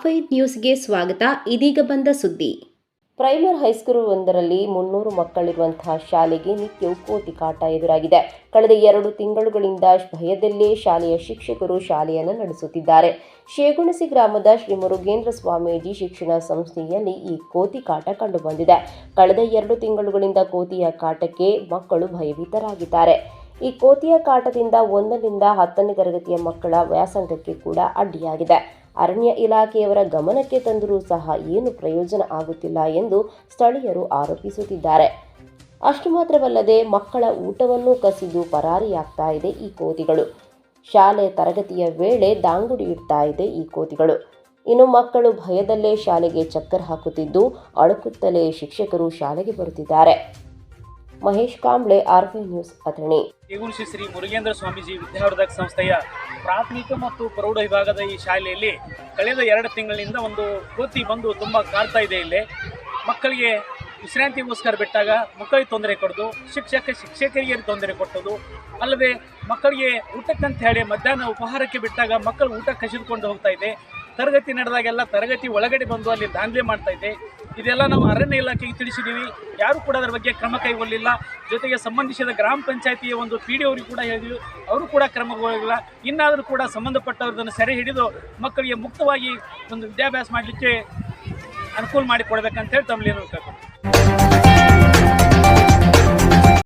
R5 ನ್ಯೂಸ್ಗೆ ಸ್ವಾಗತ. ಇದೀಗ ಬಂದ ಸುದ್ದಿ. ಪ್ರೈಮರಿ ಹೈಸ್ಕೂಲ್ ಒಂದರಲ್ಲಿ 300 ಮಕ್ಕಳಿರುವಂತಹ ಶಾಲೆಗೆ ನಿತ್ಯವೂ ಕೋತಿ ಕಾಟ ಎದುರಾಗಿದೆ. ಕಳೆದ 2 ತಿಂಗಳುಗಳಿಂದ ಭಯದಲ್ಲೇ ಶಾಲೆಯ ಶಿಕ್ಷಕರು ಶಾಲೆಯನ್ನು ನಡೆಸುತ್ತಿದ್ದಾರೆ. ಶೇಗುಣಸಿ ಗ್ರಾಮದ ಶ್ರೀ ಮುರುಗೇಂದ್ರ ಸ್ವಾಮೀಜಿ ಶಿಕ್ಷಣ ಸಂಸ್ಥೆಯಲ್ಲಿ ಈ ಕೋತಿ ಕಾಟ ಕಂಡುಬಂದಿದೆ. ಕಳೆದ 2 ತಿಂಗಳುಗಳಿಂದ ಕೋತಿಯ ಕಾಟಕ್ಕೆ ಮಕ್ಕಳು ಭಯಭೀತರಾಗಿದ್ದಾರೆ. ಈ ಕೋತಿಯ ಕಾಟದಿಂದ 1ರಿಂದ 10ನೇ ತರಗತಿಯ ಮಕ್ಕಳ ವ್ಯಾಸಂಗಕ್ಕೆ ಕೂಡ ಅಡ್ಡಿಯಾಗಿದೆ. ಅರಣ್ಯ ಇಲಾಖೆಯವರ ಗಮನಕ್ಕೆ ತಂದರೂ ಸಹ ಏನು ಪ್ರಯೋಜನ ಆಗುತ್ತಿಲ್ಲ ಎಂದು ಸ್ಥಳೀಯರು ಆರೋಪಿಸುತ್ತಿದ್ದಾರೆ. ಅಷ್ಟು ಮಾತ್ರವಲ್ಲದೆ ಮಕ್ಕಳ ಊಟವನ್ನು ಕಸಿದು ಪರಾರಿಯಾಗ್ತಾ ಇದೆ ಈ ಕೋತಿಗಳು. ಶಾಲೆ ತರಗತಿಯ ವೇಳೆ ದಾಂಗುಡಿ ಇಡ್ತಾ ಇದೆ ಈ ಕೋತಿಗಳು. ಇನ್ನು ಮಕ್ಕಳು ಭಯದಲ್ಲೇ ಶಾಲೆಗೆ ಚಕ್ಕರ್ ಹಾಕುತ್ತಿದ್ದು ಅಳುಕುತ್ತಲೇ ಶಿಕ್ಷಕರು ಶಾಲೆಗೆ ಬರುತ್ತಿದ್ದಾರೆ. Mahesh Kamble, R5 news, Athani. ಶೇಗುಣಸಿ ಶ್ರೀ ಮುರುಗೇಂದ್ರ ಸ್ವಾಮೀಜಿ ವಿದ್ಯಾವರ್ಧಕ ಸಂಸ್ಥೆಯ ಪ್ರಾಥಮಿಕ ಮತ್ತು ಪ್ರೌಢ ವಿಭಾಗದ ಈ ಶಾಲೆಯಲ್ಲಿ ಕಳೆದ 2 ತಿಂಗಳಿಂದ ಒಂದು ಕೋತಿ ಬಂದು ತುಂಬ ಕಾಡ್ತಾ ಇದೆ. ಇಲ್ಲಿ ಮಕ್ಕಳಿಗೆ ವಿಶ್ರಾಂತಿಗೋಸ್ಕರ ಬಿಟ್ಟಾಗ ಮಕ್ಕಳಿಗೆ ತೊಂದರೆ ಕೊಡೋದು, ಶಿಕ್ಷಕರಿಗೆ ತೊಂದರೆ ಕೊಟ್ಟೋದು, ಅಲ್ಲದೆ ಮಕ್ಕಳಿಗೆ ಊಟಕ್ಕಂತ ಹೇಳಿ ಮಧ್ಯಾಹ್ನ ಉಪಹಾರಕ್ಕೆ ಬಿಟ್ಟಾಗ ಮಕ್ಕಳು ಊಟ ಕಸಿದುಕೊಂಡು ಹೋಗ್ತಾ ಇದೆ. ತರಗತಿ ನಡೆದಾಗೆಲ್ಲ ತರಗತಿ ಒಳಗಡೆ ಬಂದು ಅಲ್ಲಿ ದಾಂಧಲೆ ಮಾಡ್ತಾ ಇದೆ. ಇದೆಲ್ಲ ನಾವು ಅರಣ್ಯ ಇಲಾಖೆಗೆ ತಿಳಿಸಿದ್ದೀವಿ, ಯಾರು ಕೂಡ ಅದರ ಬಗ್ಗೆ ಕ್ರಮ ಕೈಗೊಳ್ಳಿಲ್ಲ. ಜೊತೆಗೆ ಸಂಬಂಧಿಸಿದ ಗ್ರಾಮ ಪಂಚಾಯತಿಯ ಒಂದು PD ಅವರಿಗೆ ಕೂಡ ಹೇಳಿದ್ವಿ, ಅವರು ಕೂಡ ಕ್ರಮ ಕೈಗೊಳ್ಳಿಲ್ಲ. ಇನ್ನಾದರೂ ಕೂಡ ಸಂಬಂಧಪಟ್ಟವ್ರದನ್ನು ಸೆರೆ ಹಿಡಿದು ಮಕ್ಕಳಿಗೆ ಮುಕ್ತವಾಗಿ ಒಂದು ವಿದ್ಯಾಭ್ಯಾಸ ಮಾಡಲಿಕ್ಕೆ ಅನುಕೂಲ ಮಾಡಿಕೊಡ್ಬೇಕಂತೇಳಿ ತಮ್ಮಲ್ಲಿ